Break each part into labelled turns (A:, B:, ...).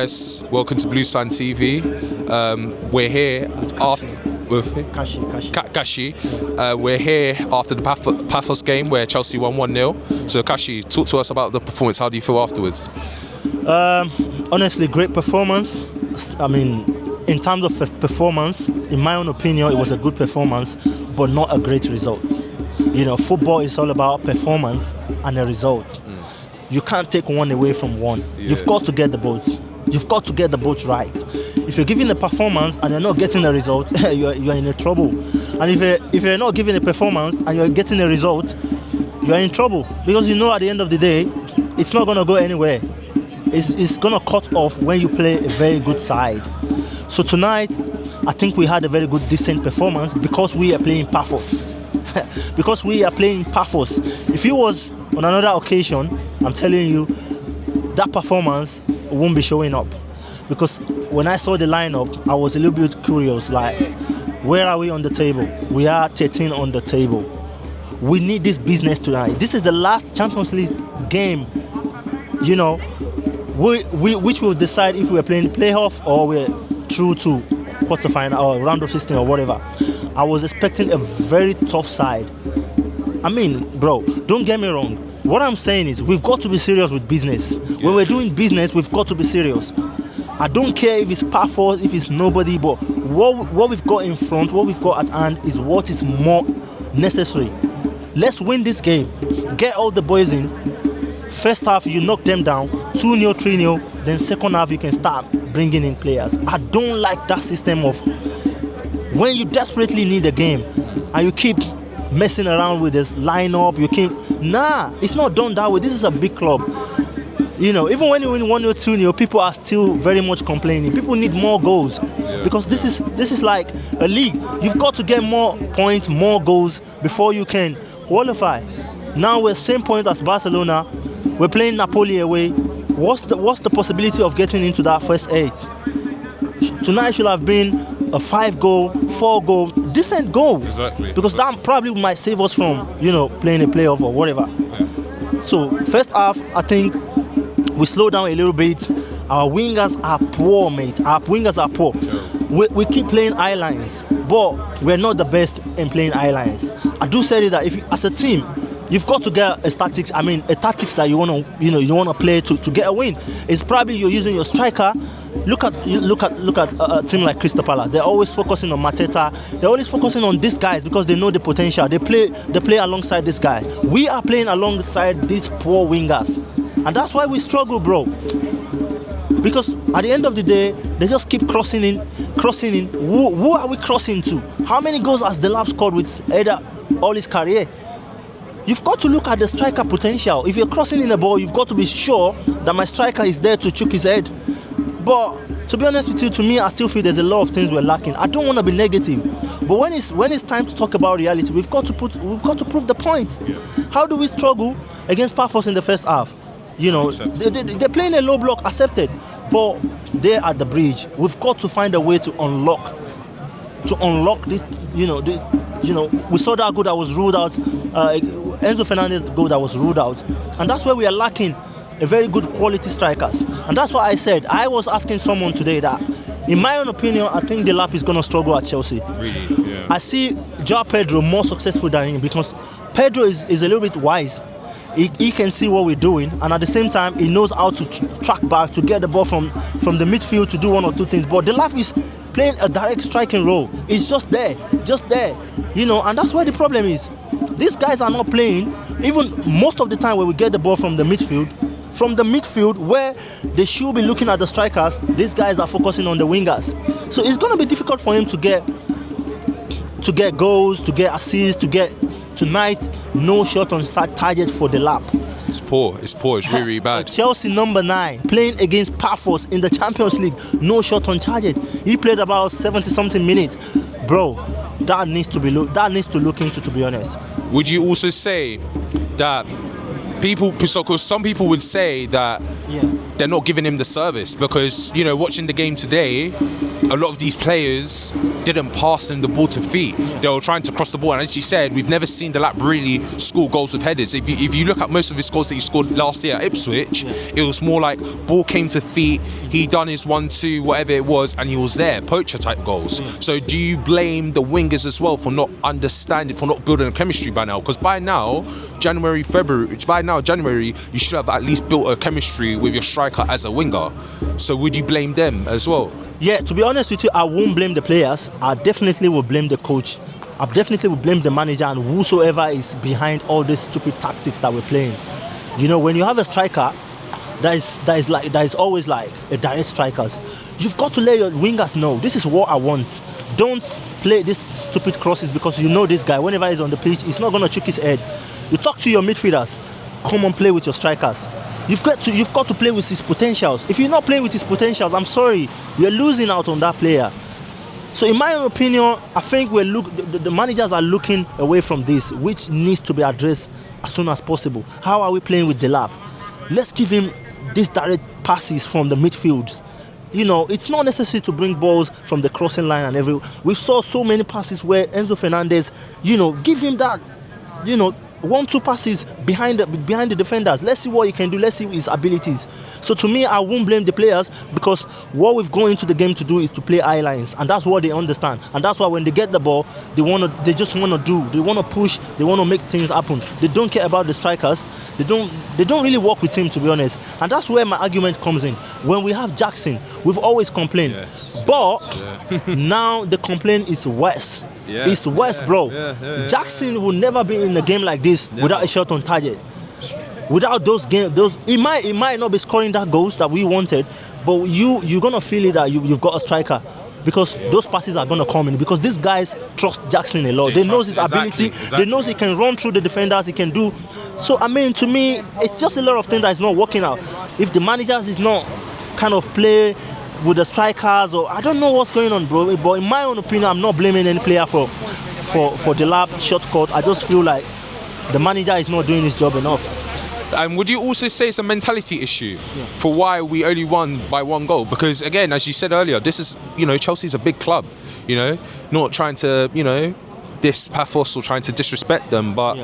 A: guys, welcome to Bluesfantv. We're here after with Kharshy. We're here after the Pafos game where Chelsea won 1-0. So Kharshy, talk to us about the performance. How do you feel afterwards?
B: Honestly, great performance. I mean, in terms of performance, in my own opinion, it was a good performance, but not a great result. You know, football is all about performance and a result. You can't take one away from one. Yeah. You've got to get the both. You've got to get the both right. If you're giving a performance and you're not getting a result, you're in trouble. And if you're not giving a performance and you're getting a result, you're in trouble. Because you know at the end of the day, it's not going to go anywhere. It's going to cut off when you play a very good side. So tonight, I think we had a very good, decent performance because we are playing Pafos. Because we are playing Pafos. If it was on another occasion, I'm telling you, that performance won't be showing up. Because when I saw the lineup, I was a little bit curious, like, where are we on the table? We are 13 on the table. We need this business tonight. This is the last Champions League game, you know, which will decide if we're playing playoff or we're through to quarterfinal or round of 16 or whatever. I was expecting a very tough side. I mean, bro, don't get me wrong. What I'm saying is we've got to be serious with business. When we're doing business, we've got to be serious. I don't care if it's Pafos, if it's nobody, but what we've got in front, what we've got at hand is what is more necessary. Let's win this game. Get all the boys in. First half, you knock them down. 2-0, 3-0. Then second half, you can start bringing in players. I don't like that system of when you desperately need a game and you keep messing around with this lineup, it's not done that way. This is a big club. You know, even when you win 1-0, 2-0, people are still very much complaining. People need more goals because this is like a league. You've got to get more points, more goals before you can qualify. Now we're same point as Barcelona. We're playing Napoli away. What's the possibility of getting into that first 8? Tonight should have been a 5-goal, 4-goal, decent goal.
A: Exactly.
B: Because that probably might save us from, you know, playing a playoff or whatever. Yeah. So first half, I think we slow down a little bit. Our wingers are poor, mate. Our wingers are poor. We keep playing eye lines, but we're not the best in playing eye lines. I do say that if you, as a team, you've got to get a tactics that you want to play to get a win. It's probably you're using your striker. Look at a team like Crystal Palace. They're always focusing on Matchday. They're always focusing on these guys because they know the potential. They play alongside this guy. We are playing alongside these poor wingers, and that's why we struggle, bro. Because at the end of the day, they just keep crossing in. Who are we crossing to? How many goals has Delap scored with either all his career? You've got to look at the striker potential. If you're crossing in the ball, you've got to be sure that my striker is there to choke his head. But to be honest with you, to me, I still feel there's a lot of things we're lacking. I don't want to be negative, but when it's time to talk about reality, we've got to prove the point. Yeah. How do we struggle against Pafos in the first half? You know, they're playing a low block, accepted, but they're at the bridge. We've got to find a way to unlock this. You know, we saw that goal that was ruled out. Enzo Fernandez goal that was ruled out, and that's where we are lacking a very good quality strikers. And that's why I said, I was asking someone today that, in my own opinion, I think Delap is going to struggle at Chelsea.
A: Really? Yeah.
B: I see João Pedro more successful than him because Pedro is a little bit wise. He can see what we're doing, and at the same time, he knows how to track back, to get the ball from the midfield to do one or two things. But Delap is playing a direct striking role. It's just there, you know, and that's where the problem is. These guys are not playing, even most of the time when we get the ball from the midfield, where they should be looking at the strikers, these guys are focusing on the wingers. So it's going to be difficult for him to get goals, to get assists, to get tonight no shot on target for Delap.
A: It's poor. It's really bad.
B: Chelsea number 9 playing against Pafos in the Champions League, no shot on target. He played about 70-something minutes, bro. That needs to look into, to be honest.
A: Would you also say that because some people would say that they're not giving him the service because, you know, watching the game today, a lot of these players didn't pass them the ball to feet. They were trying to cross the ball, and as you said, we've never seen Delap really score goals with headers. If you look at most of his goals that he scored last year at Ipswich, it was more like ball came to feet, he done his 1-2, whatever it was, and he was there, poacher type goals. So do you blame the wingers as well for not understanding, for not building a chemistry by now? Because by now, January, you should have at least built a chemistry with your striker as a winger. So would you blame them as well?
B: Yeah, to be honest with you, I won't blame the players. I definitely will blame the coach. I definitely will blame the manager and whosoever is behind all these stupid tactics that we're playing. You know, when you have a striker that is always like a direct strikers, you've got to let your wingers know this is what I want. Don't play these stupid crosses because you know this guy, whenever he's on the pitch, he's not going to chuck his head. You talk to your midfielders, come on, play with your strikers. You've got to play with his potentials. If you're not playing with his potentials, I'm sorry, you're losing out on that player. So in my own opinion, I think the managers are looking away from this, which needs to be addressed as soon as possible. How are we playing with Delap? Let's give him these direct passes from the midfield. You know, it's not necessary to bring balls from the crossing line and everywhere. We saw so many passes where Enzo Fernandez, you know, give him that, you know, 1-2 passes behind the defenders. Let's see what he can do. Let's see his abilities. So to me, I won't blame the players because what we've gone into the game to do is to play eye lines, and that's what they understand. And that's why when they get the ball, they just want to do. They want to push. They want to make things happen. They don't care about the strikers. They don't really work with him, to be honest. And that's where my argument comes in. When we have Jackson, we've always complained, but now the complaint is worse.
A: Yeah.
B: It's worse, bro. Jackson will never be in a game like this without a shot on target. Without those games, he might not be scoring that goals that we wanted, but you're gonna feel it that you've got a striker because those passes are gonna come in because these guys trust Jackson a lot. They know his ability. Exactly. They know he can run through the defenders. He can do. So I mean, to me, it's just a lot of things that is not working out. If the managers is not kind of play with the strikers, or I don't know what's going on, bro. But in my own opinion, I'm not blaming any player for the lap shortcut. I just feel like the manager is not doing his job enough.
A: And would you also say it's a mentality issue for why we only won by 1 goal? Because again, as you said earlier, this is, you know, Chelsea's a big club. You know, not trying to, you know, diss Pafos or trying to disrespect them, but.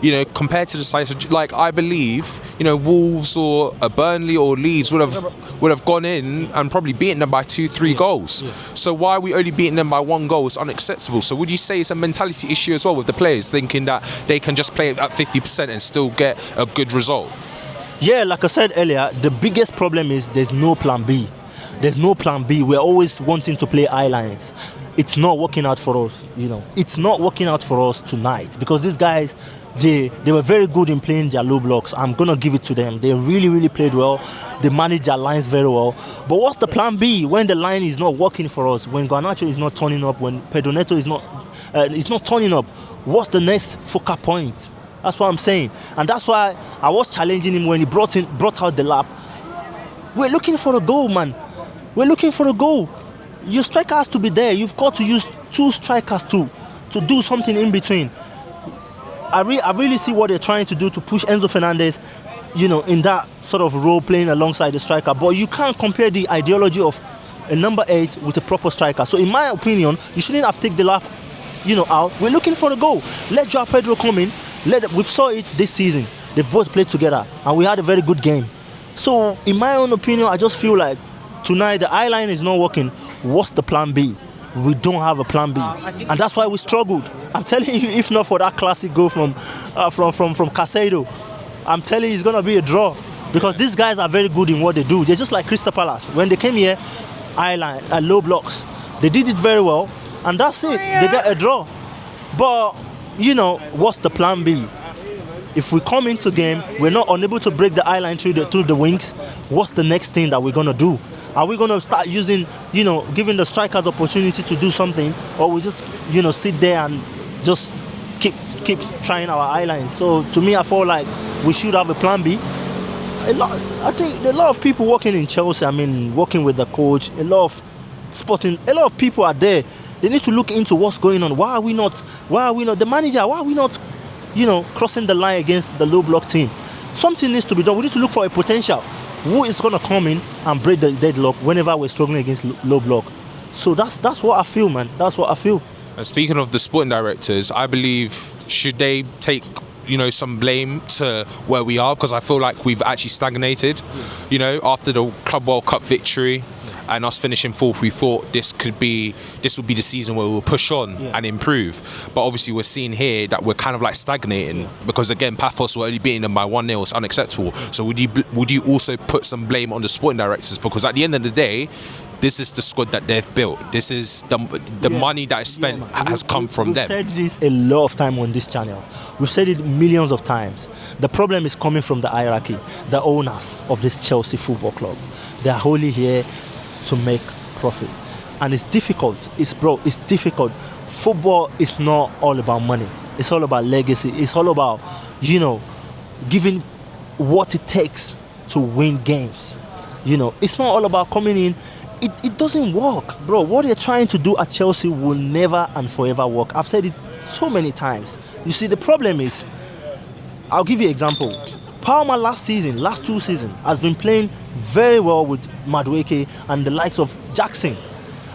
A: You know, compared to the size of, like, I believe, you know, Wolves or Burnley or Leeds would have gone in and probably beaten them by 2-3 goals. So why are we only beating them by 1 goal? It's unacceptable. So would you say it's a mentality issue as well with the players, thinking that they can just play at 50% and still get a good result?
B: Yeah, like I said earlier, the biggest problem is there's no plan B. There's no plan B. We're always wanting to play eye lines. It's not working out for us, you know. It's not working out for us tonight because these guys, they were very good in playing their low blocks. I'm going to give it to them. They really, really played well. They managed their lines very well. But what's the plan B when the line is not working for us? When Garnacho is not turning up, when Pedro Neto is not turning up, what's the next focal point? That's what I'm saying. And that's why I was challenging him when he brought out the lap. We're looking for a goal, man. We're looking for a goal. Your striker has to be there. You've got to use 2 strikers to do something in between. I really see what they're trying to do to push Enzo Fernandez, you know, in that sort of role playing alongside the striker. But you can't compare the ideology of a number 8 with a proper striker. So in my opinion, you shouldn't have taken the lap, you know, out. We're looking for a goal. Let Joao Pedro come in. We saw it this season. They've both played together, and we had a very good game. So in my own opinion, I just feel like tonight the eye line is not working. What's the plan B? We don't have a plan B, and that's why we struggled. I'm telling you, if not for that classic goal from Caicedo, I'm telling you it's gonna be a draw because these guys are very good in what they do. They're just like Crystal Palace. When they came here, eye line, low blocks, they did it very well, and that's it. They get a draw. But you know, what's the plan B? If we come into game, we're not unable to break the eye line through the wings. What's the next thing that we're gonna do? Are we going to start using, you know, giving the strikers opportunity to do something, or we just, you know, sit there and just keep trying our eye lines? So to me, I feel like we should have a plan B. I think a lot of people working in Chelsea, I mean, working with the coach, a lot of people are there. They need to look into what's going on. Why are we not, the manager, why are we not, you know, crossing the line against the low block team? Something needs to be done. We need to look for a potential. Who is going to come in and break the deadlock whenever we're struggling against low block? So that's what I feel, man. That's what I feel.
A: And speaking of the sporting directors, I believe should they take some blame to where we are, because I feel like we've actually stagnated. After the Club World Cup victory and us finishing fourth, we thought this would be the season where we'll push on and improve. But obviously we're seeing here that we're kind of like stagnating, because again Pafos were only beating them by 1-0. It's unacceptable. So would you also put some blame on the sporting directors, because at the end of the day, this is the squad that they've built. This is the money that is spent has come from them.
B: We've said this a lot of time on this channel. We've said it millions of times. The problem is coming from the hierarchy, the owners of this Chelsea Football Club. They are wholly here to make profit, and it's difficult. It's difficult. Football is not all about money. It's all about legacy. It's all about giving what it takes to win games. It's not all about coming in. It doesn't work, bro. What you're trying to do at Chelsea will never and forever work. I've said it so many times. You see, the problem is, I'll give you an example. Palmer last 2 seasons, has been playing very well with Madueke and the likes of Jackson.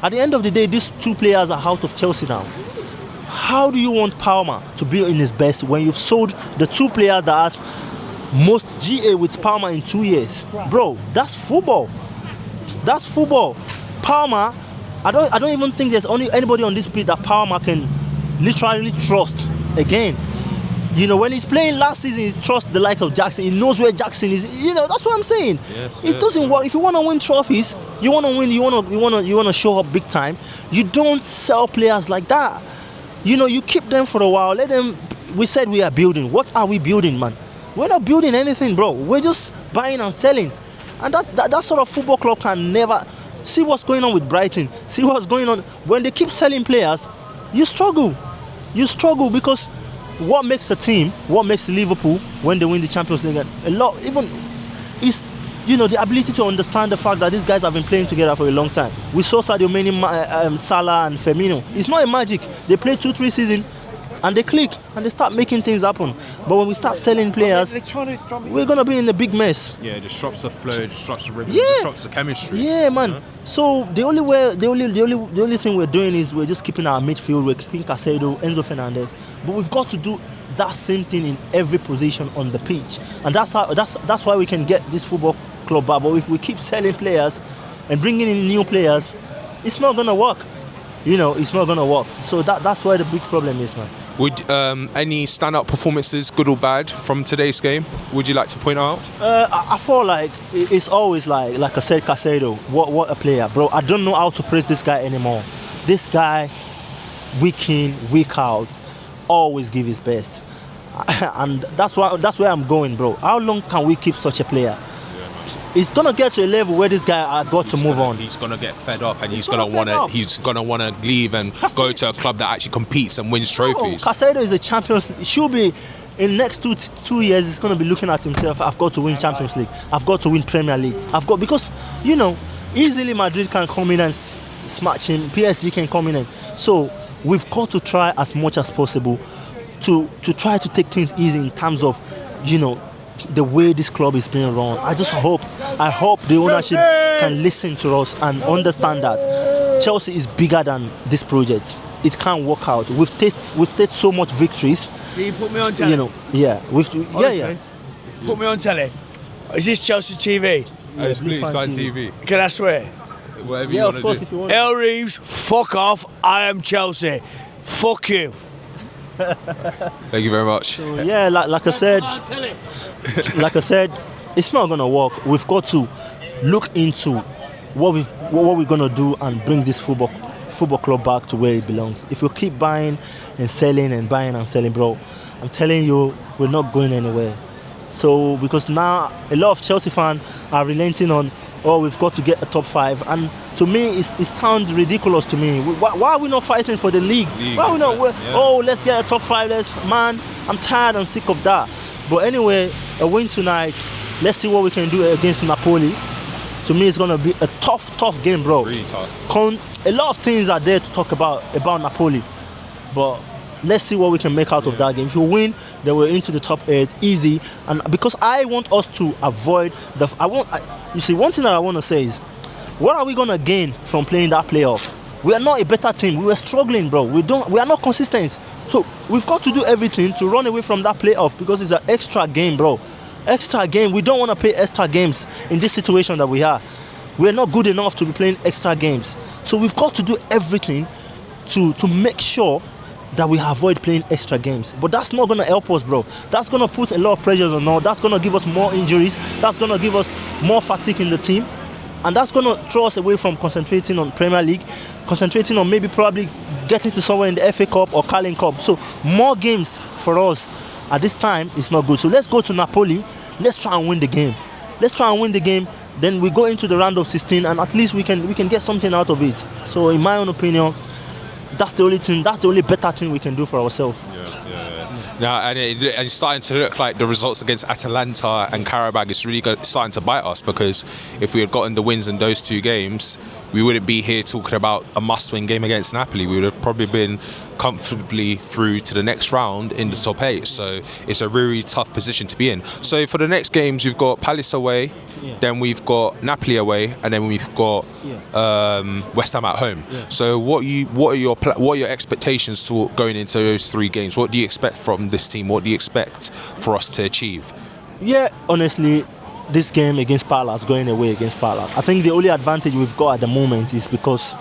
B: At the end of the day, these two players are out of Chelsea now. How do you want Palmer to be in his best when you've sold the two players that has most GA with Palmer in 2 years? Bro, that's football. That's football. Palmer, I don't even think there's only anybody on this pitch that Palmer can literally trust again. When he's playing last season, he trusts the like of Jackson. He knows where Jackson is. That's what I'm saying. It doesn't work. If you want to win trophies, you want to win. You want to show up big time. You don't sell players like that. You keep them for a while. Let them. We said we are building. What are we building, man? We're not building anything, bro. We're just buying and selling. And that sort of football club can never. See what's going on with Brighton. See what's going on. When they keep selling players, you struggle. You struggle because what makes a team, what makes Liverpool when they win the Champions League, a lot even is the ability to understand the fact that these guys have been playing together for a long time. We saw Sadio Mane, Salah and Firmino. It's not a magic. They play 2-3 seasons and they click and they start making things happen. But when we start selling players, we're gonna be in a big mess.
A: Yeah, it disrupts the flow, it disrupts the rhythm, it disrupts the chemistry.
B: Yeah, man. So the only thing we're doing is we're just keeping our midfield. We're keeping Caicedo, Enzo Fernandez. But we've got to do that same thing in every position on the pitch, and that's why we can get this football club back. But if we keep selling players and bringing in new players, it's not gonna work. It's not gonna work. So that's where the big problem is, man.
A: Would any stand-up performances, good or bad, from today's game, would you like to point out?
B: I feel like it's always like I said, Caicedo. What a player, bro. I don't know how to praise this guy anymore. This guy, week in, week out, always give his best, and that's where I'm going, bro. How long can we keep such a player? It's gonna get to a level where this guy got to move on.
A: He's gonna get fed up, and he's gonna wanna leave and go to a club that actually competes and wins trophies.
B: Caicedo is a champion. He should be in the next two years. He's gonna be looking at himself. I've got to win Champions League. I've got to win Premier League. Because easily Madrid can come in and smash him. PSG can come in, and so we've got to try as much as possible to try to take things easy in terms of the way this club is being run. I hope the ownership can listen to us and understand that Chelsea is bigger than this project. It can't work out. We've tasted so much victories.
C: Can you put me on telly? Put me on telly. Is this Chelsea TV?
A: It's Bluesfantv TV.
C: Can I swear?
A: Whatever you want to do.
B: If you want.
C: El Reeves, fuck off. I am Chelsea. Fuck you.
A: Thank you very much.
B: So, like I said, it's not gonna work. We've got to look into what we're gonna do and bring this football club back to where it belongs. If we keep buying and selling, bro, I'm telling you, we're not going anywhere. So because now a lot of Chelsea fans are relenting on, we've got to get a top 5, and to me it sounds ridiculous to me. Why are we not fighting for the league? Why are we not? Let's get a top 5. I'm tired and sick of that. But anyway, a win tonight. Let's see what we can do against Napoli. To me, it's gonna be a tough game, bro.
A: Really tough.
B: A lot of things are there to talk about Napoli, but let's see what we can make out of that game. If we win, then we're into the top 8 easy. And because I want us to avoid you see, one thing that I want to say is, what are we gonna gain from playing that playoff? We are not a better team. We were struggling, bro. We are not consistent. So we've got to do everything to run away from that playoff because it's an extra game, bro. Extra game. We don't want to play extra games in this situation that we are. We're not good enough to be playing extra games. So we've got to do everything to make sure that we avoid playing extra games. But that's not going to help us, bro. That's going to put a lot of pressure on us. That's going to give us more injuries. That's going to give us more fatigue in the team. And that's going to throw us away from concentrating on Premier League, concentrating on maybe probably getting to somewhere in the FA Cup or Carling Cup. So more games for us at this time is not good. So let's go to Napoli. Let's try and win the game. Let's try and win the game. Then we go into the round of 16 and at least we can get something out of it. So in my own opinion, that's the only thing, that's the only better thing we can do for ourselves.
A: Now, and it's starting to look like the results against Atalanta and Karabakh is really starting to bite us, because if we had gotten the wins in those two games, we wouldn't be here talking about a must-win game against Napoli. We would have probably been comfortably through to the next round in the top 8. So it's a really tough position to be in. So for the next games, we've got Palace away, then we've got Napoli away, and then we've got West Ham at home. So what are your expectations to going into those 3 games? What do you expect from this team? What do you expect for us to achieve?
B: Yeah, honestly, this game against Palace, going away against Palace, I think the only advantage we've got at the moment is because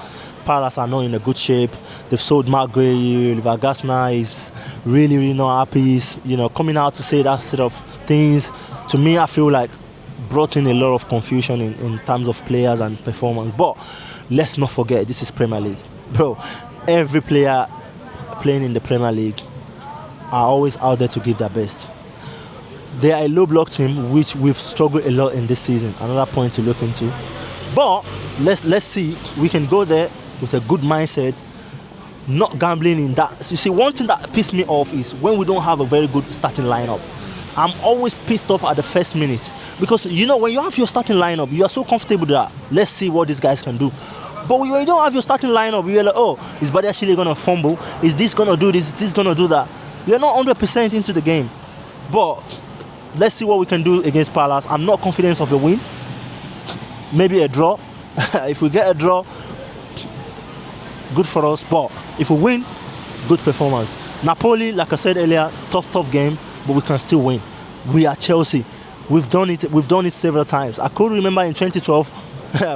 B: Palace are not in a good shape. They've sold Mark Gray, Oliver Glasner is really not happy. He's, coming out to say that sort of things. To me, I feel like brought in a lot of confusion in terms of players and performance. But let's not forget, this is Premier League. Bro, every player playing in the Premier League are always out there to give their best. They are a low block team, which we've struggled a lot in this season. Another point to look into. But let's see, we can go there with a good mindset, not gambling in that. You see, one thing that pissed me off is when we don't have a very good starting lineup. I'm always pissed off at the first minute because when you have your starting lineup, you are so comfortable that let's see what these guys can do. But when you don't have your starting lineup, you're like, oh, is Badiashile gonna fumble? Is this gonna do this? Is this gonna do that? You're not 100% into the game. But let's see what we can do against Palace. I'm not confident of a win. Maybe a draw. If we get a draw, good for us. But if we win, good performance. Napoli, like I said earlier, tough game, but we can still win. We are Chelsea. We've done it several times. I could remember in 2012,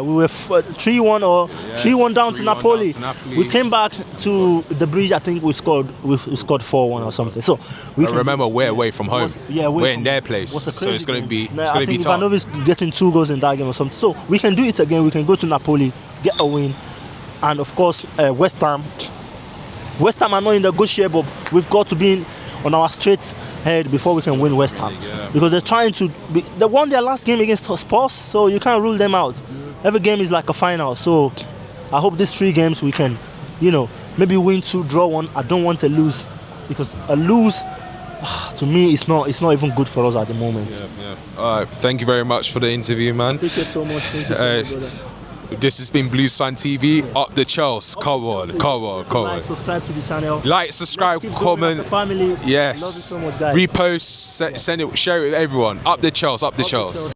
B: we were 3-1 or 3-1 down to Napoli. We came back to the bridge. I think we scored 4-1 or something. So
A: remember, we're away from home. We're in their place, so it's going to be tough.
B: Ivanovic getting 2 goals in that game or something. So we can do it again. We can go to Napoli, get a win, and of course West Ham. West Ham are not in the good shape, but we've got to be on our straight head before we can win West Ham, because they're trying to. They won their last game against Spurs, so you can't rule them out. Every game is like a final, so I hope these 3 games we can, maybe win 2, draw 1. I don't want to lose, because a lose to me it's not even good for us at the moment.
A: All right, thank you very much for the interview, man.
B: Appreciate so much. Thank you so much, brother.
A: This has been Bluesfantv. Up the Chels. Come on.
B: Like, subscribe to the channel.
A: Like, subscribe, comment.
B: Family.
A: Yes.
B: Love you so much, guys.
A: Repost, send it, share it with everyone. Up the Chels.